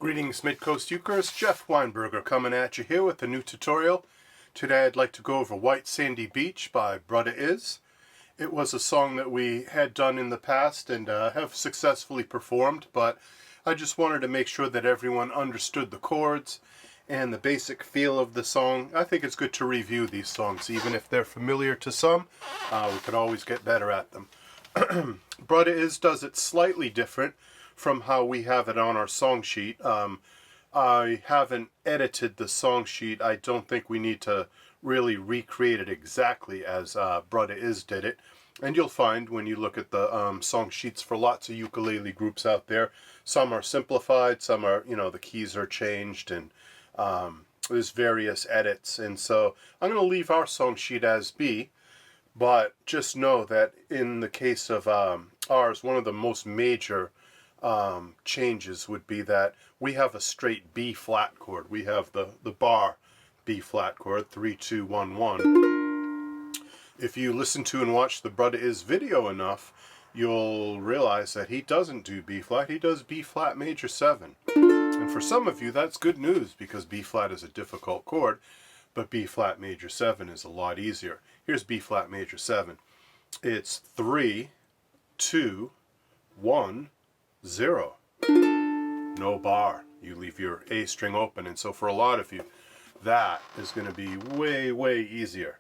Greetings, Midcoast Ukes. Jeff Weinberger coming at you here with a new tutorial. Today I'd like to go over White Sandy Beach by Brudda Iz. It was a song that we had done in the past and have successfully performed, but I just wanted to make sure that everyone understood the chords and the basic feel of the song. I think it's good to review these songs, even if they're familiar to some. We could always get better at them. Brudda Iz does it slightly different from how we have it on our song sheet. I haven't edited the song sheet. I don't think we need to really recreate it exactly as Brudda Iz did it. And you'll find when you look at the song sheets for lots of ukulele groups out there, some are simplified, some are, the keys are changed, and there's various edits. And so I'm going to leave our song sheet as B, but just know that in the case of ours, one of the most major changes would be that we have a straight B flat chord. We have the bar B flat chord, 3, 2, 1, 1. If you listen to and watch the Brudda Iz video enough, you'll realize that he doesn't do B flat, he does B flat major 7. And for some of you that's good news, because B flat is a difficult chord, but B flat major 7 is a lot easier. Here's B flat major 7. It's 3, 2, 1, 0. No bar. You leave your A string open, and so for a lot of you that is going to be way easier.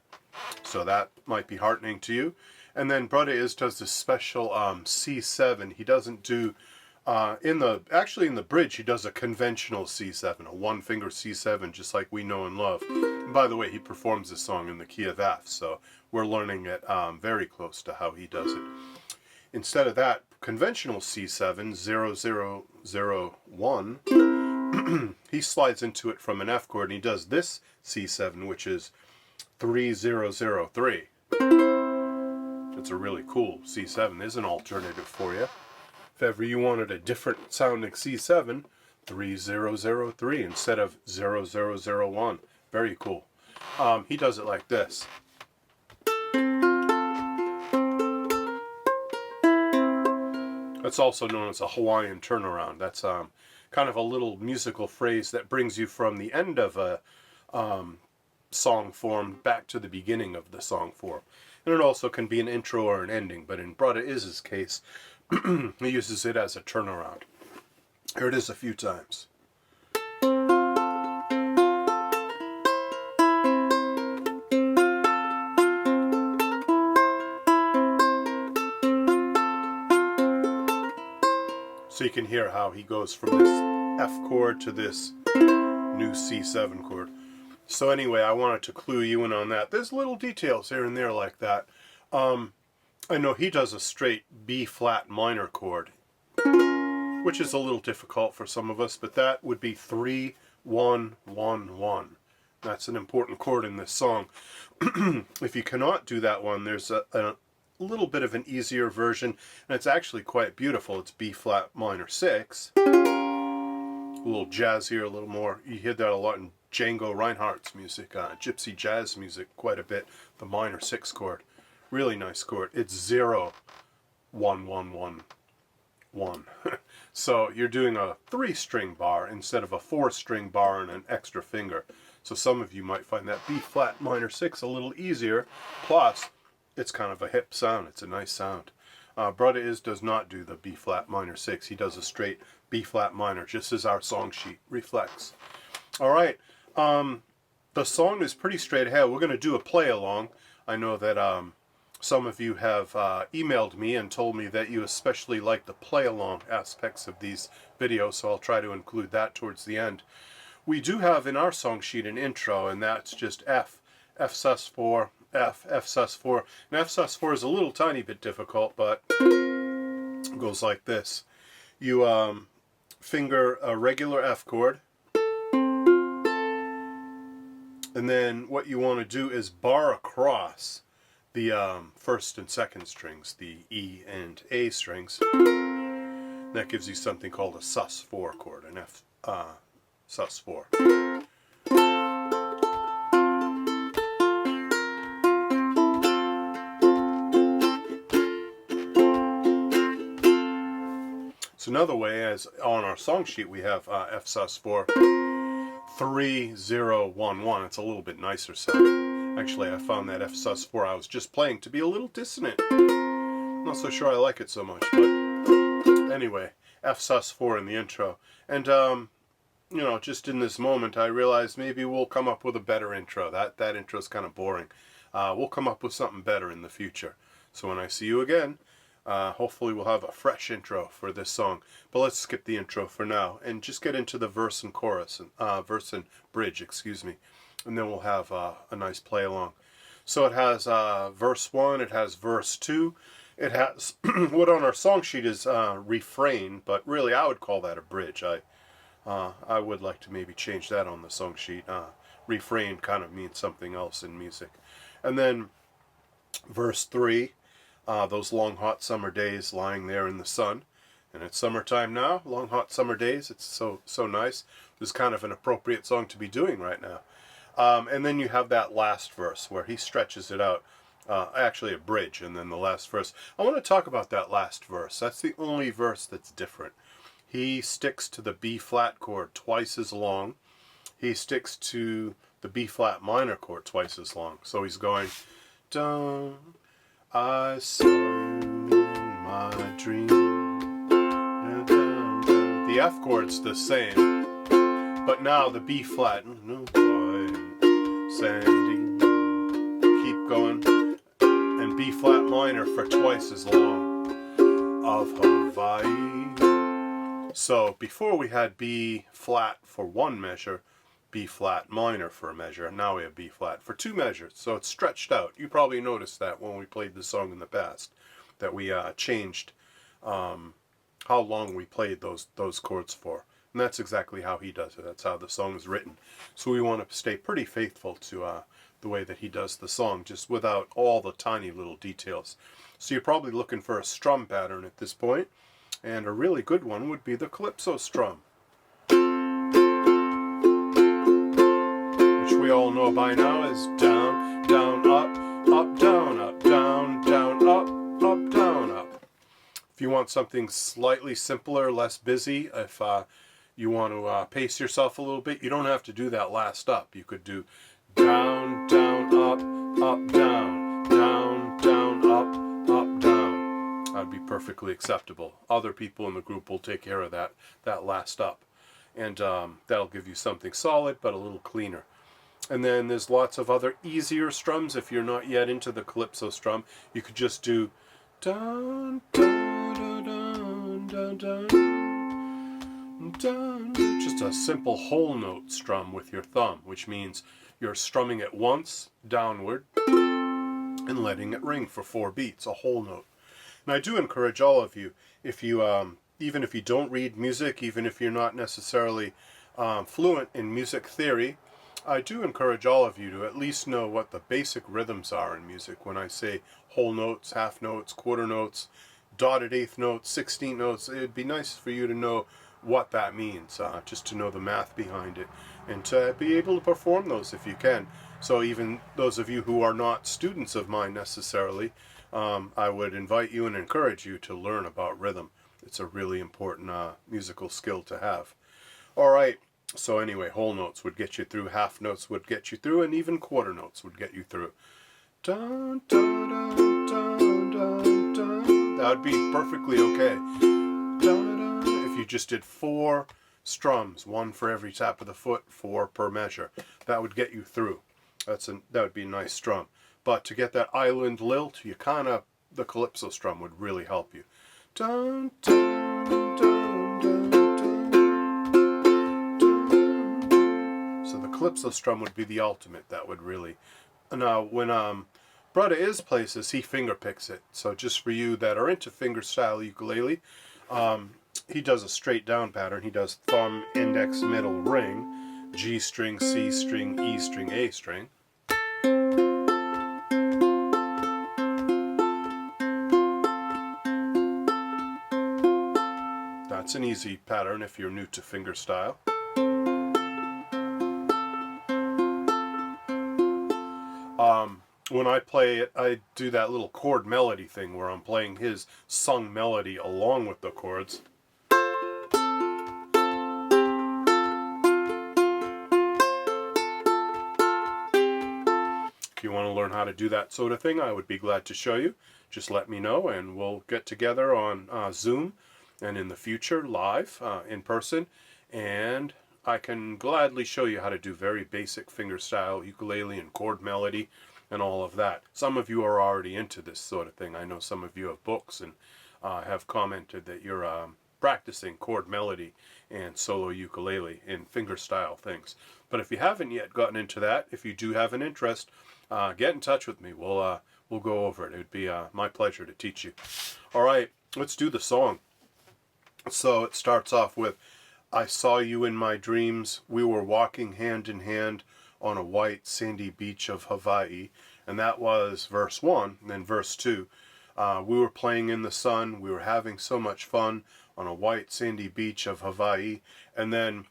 So that might be heartening to you. And then Brudda Iz does this special C7. He doesn't do actually in the bridge he does a conventional C7, a one finger C7, just like we know and love. And by the way, he performs this song in the key of F, so we're learning it very close to how he does it. Instead of that conventional C7, 0, 0, 0, 1, he slides into it from an F chord, and he does this C7, which is 3, 0, 0, 3. It's a really cool C7. There's an alternative for you. If ever you wanted a different sounding C7, 3, 0, 0, 3 instead of 0, 0, 0, 1. Very cool. He does it like this. That's also known as a Hawaiian turnaround. That's kind of a little musical phrase that brings you from the end of a song form back to the beginning of the song form. And it also can be an intro or an ending, but in Brudda Iz's case, he uses it as a turnaround. Here it is a few times. So you can hear how he goes from this F chord to this new C7 chord. So anyway, I wanted to clue you in on that. There's little details here and there like that. I know he does a straight B flat minor chord, which is a little difficult for some of us, but that would be 3, 1, 1, 1. That's an important chord in this song. If you cannot do that one, there's a little bit of an easier version, and it's actually quite beautiful. It's B flat minor 6. A little jazzier, a little more. You hear that a lot in Django Reinhardt's music, gypsy jazz music, quite a bit. The minor 6 chord. Really nice chord. It's 0, 1, 1, 1, 1. So you're doing a 3-string bar instead of a 4-string bar and an extra finger. So some of you might find that B flat minor 6 a little easier. Plus, it's kind of a hip sound. It's a nice sound. Brudda Iz does not do the B flat minor 6. He does a straight B flat minor, just as our song sheet reflects. All right. The song is pretty straight ahead. We're going to do a play along. I know that some of you have emailed me and told me that you especially like the play along aspects of these videos, so I'll try to include that towards the end. We do have in our song sheet an intro, and that's just F, F sus4, F, F sus4. And F sus4 is a little tiny bit difficult, but it goes like this. You finger a regular F chord, and then what you want to do is bar across the first and second strings, the E and A strings. That gives you something called a sus4 chord, an F sus4. So another way, as on our song sheet, we have F sus4 3-0-1-1. It's a little bit nicer sounding. Actually, I found that F sus4 I was just playing to be a little dissonant. Not so sure I like it so much, but anyway, F sus4 in the intro. And you know, just in this moment, I realized maybe we'll come up with a better intro. That intro's kind of boring. We'll come up with something better in the future. So when I see you again, hopefully we'll have a fresh intro for this song. But let's skip the intro for now and just get into the verse and chorus, and verse and bridge, excuse me. And then we'll have a nice play along. So it has verse 1, it has verse 2. It has what on our song sheet is refrain, but really I would call that a bridge. I would like to maybe change that on the song sheet. Refrain kind of means something else in music. And then verse 3, those long hot summer days lying there in the sun. And it's summertime now, long hot summer days. It's so nice. This is kind of an appropriate song to be doing right now. And then you have that last verse where he stretches it out. Actually a bridge, and then the last verse. I want to talk about that last verse. That's the only verse that's different. He sticks to the B flat chord twice as long. He sticks to the B flat minor chord twice as long. So he's going, down, I saw you in my dream. Down, down, down. The F chord's the same, but now the B flat, no white sandy, keep going, and B flat minor for twice as long, of Hawaii. So before we had B flat for one measure, B flat minor for a measure, and now we have B flat for two measures. So it's stretched out. You probably noticed that when we played the song in the past, that we changed how long we played those chords for. And that's exactly how he does it. That's how the song is written. So we want to stay pretty faithful to the way that he does the song, just without all the tiny little details. So you're probably looking for a strum pattern at this point. And a really good one would be the calypso strum, which we all know by now is down, down, up, down, down, down, up, down, up. If you want something slightly simpler, less busy, if you want to pace yourself a little bit, you don't have to do that last up. You could do down, down, up, down, down, down, up, down. That would be perfectly acceptable. Other people in the group will take care of that last up. And that'll give you something solid, but a little cleaner. And then there's lots of other easier strums. If you're not yet into the calypso strum, you could just do dun, dun, dun, dun, dun, dun, dun. Just a simple whole note strum with your thumb, which means you're strumming it once downward and letting it ring for 4 beats, a whole note. And I do encourage all of you, if you even if you don't read music, even if you're not necessarily fluent in music theory, I do encourage all of you to at least know what the basic rhythms are in music. When I say whole notes, half notes, quarter notes, dotted eighth notes, 16th notes, it'd be nice for you to know what that means, just to know the math behind it, and to be able to perform those if you can. So even those of you who are not students of mine necessarily, I would invite you and encourage you to learn about rhythm. It's a really important musical skill to have. All right, so anyway, whole notes would get you through, half notes would get you through, and even quarter notes would get you through. Dun, dun, dun, dun, dun, dun. That would be perfectly okay. Dun, dun. If you just did 4 strums, 1 for every tap of the foot, 4 per measure, that would get you through. That would be a nice strum. But to get that island lilt, the calypso strum would really help you. Dun, dun, dun, dun, dun, dun. So the calypso strum would be the ultimate. That would really. Now, when Brudda Iz plays this, he finger picks it. So just for you that are into fingerstyle ukulele, he does a straight down pattern. He does thumb, index, middle, ring, G string, C string, E string, A string. That's an easy pattern if you're new to fingerstyle. When I play it, I do that little chord melody thing where I'm playing his sung melody along with the chords. If you want to learn how to do that sort of thing, I would be glad to show you. Just let me know and we'll get together on Zoom and in the future live in person, and I can gladly show you how to do very basic fingerstyle ukulele and chord melody and all of that. Some of you are already into this sort of thing. I know some of you have books and have commented that you're practicing chord melody and solo ukulele in fingerstyle things. But if you haven't yet gotten into that, if you do have an interest, get in touch with me. We'll go over it. It would be my pleasure to teach you. All right, let's do the song. So it starts off with, I saw you in my dreams, we were walking hand in hand on a white sandy beach of Hawaii. And that was verse 1. And then verse 2, we were playing in the sun, we were having so much fun on a white sandy beach of Hawaii. And then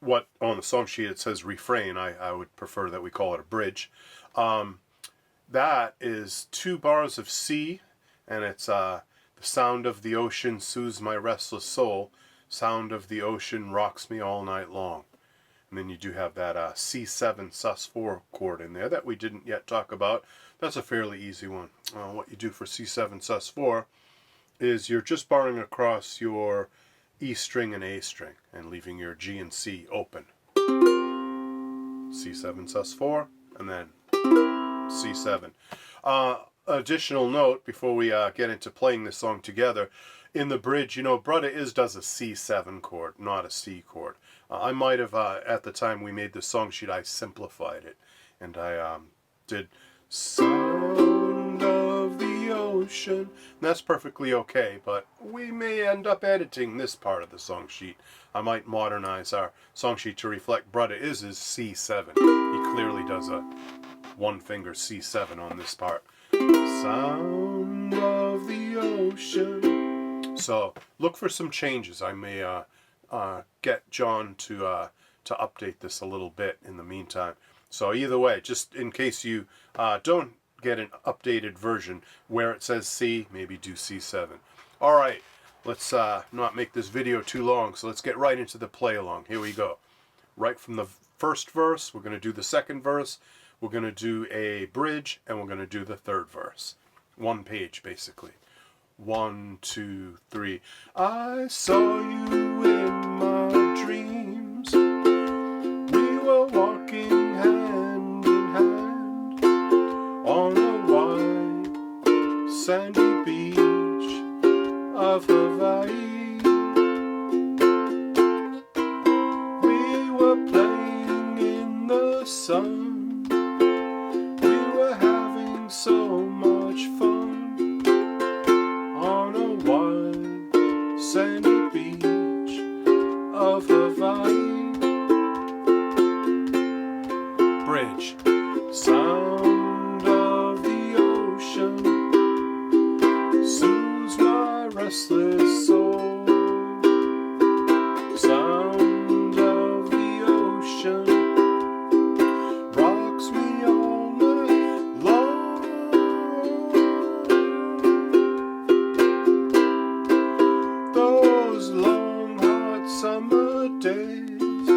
what on the song sheet it says refrain, I would prefer that we call it a bridge. That is 2 bars of C, and it's the sound of the ocean soothes my restless soul, sound of the ocean rocks me all night long. And then you do have that C7 sus4 chord in there that we didn't yet talk about. That's a fairly easy one. What you do for C7 sus4 is you're just barring across your E string and A string and leaving your G and C open. C7 sus4 and then C7. Additional note before we get into playing this song together, in the bridge, you know, Brudda Iz does a C7 chord, not a C chord. I might have, at the time we made the song sheet, I simplified it. And I did sound of the ocean. And that's perfectly okay, but we may end up editing this part of the song sheet. I might modernize our song sheet to reflect Brudda Iz's C7. He clearly does a one finger C7 on this part. Sound of the ocean. So look for some changes. I may get John to update this a little bit in the meantime. So either way, just in case you don't get an updated version where it says C, maybe do C7. All right, let's not make this video too long, so let's get right into the play along. Here we go. Right from the first verse, we're going to do the second verse, we're going to do a bridge, and we're going to do the third verse. One page, basically. 1, 2, 3. I saw you in my dreams. We were walking hand in hand on a white sandy beach of Hawaii. We were playing in the sun. We were having so much fun on a white sandy beach of Hawaii. Bridge. Sound of the ocean soothes my restless soul. Sound of the ocean rocks me all night long. Those long hot summer days,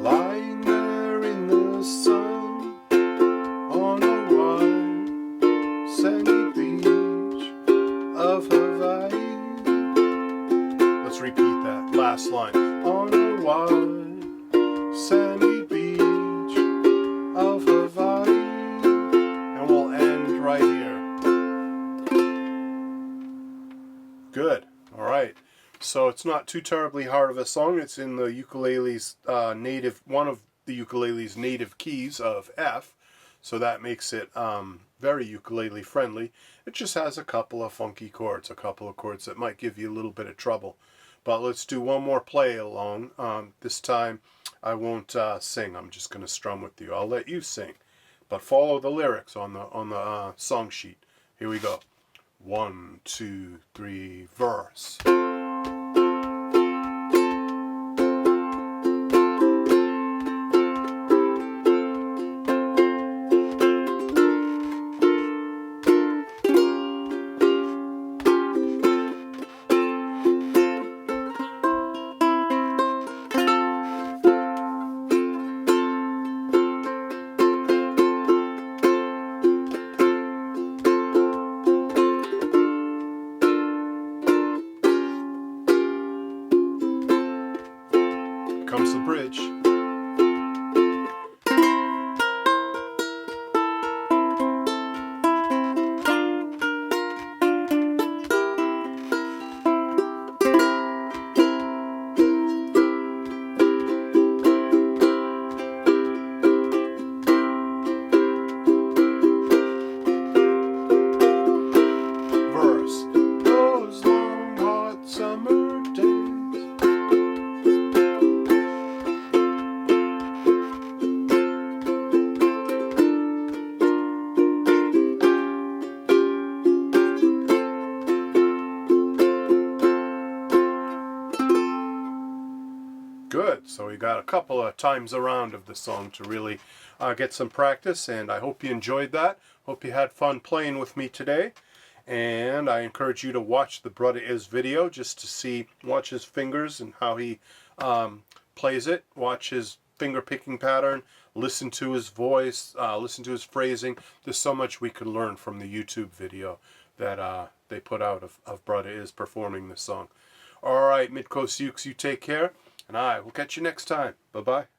lying there in the sun on a white sandy beach of Hawaii. Let's repeat that last line. On a white sandy beach of Hawaii. And we'll end right here. Good. All right. So it's not too terribly hard of a song. It's in the ukulele's one of the ukulele's native keys of F. So that makes it very ukulele friendly. It just has a couple of funky chords, a couple of chords that might give you a little bit of trouble. But let's do one more play along. This time I won't sing. I'm just going to strum with you. I'll let you sing, but follow the lyrics on the song sheet. Here we go. 1, 2, 3, verse. Comes the bridge. Verse. Those long hot summer days. Good. So we got a couple of times around of the song to really get some practice, and I hope you enjoyed that. Hope you had fun playing with me today. And I encourage you to watch the Brudda Iz video just to watch his fingers and how he plays it. Watch his finger picking pattern. Listen to his voice. Listen to his phrasing. There's so much we can learn from the YouTube video that they put out of Brudda Iz performing this song. All right, Midcoast Ukes, you take care. And I will catch you next time. Bye-bye.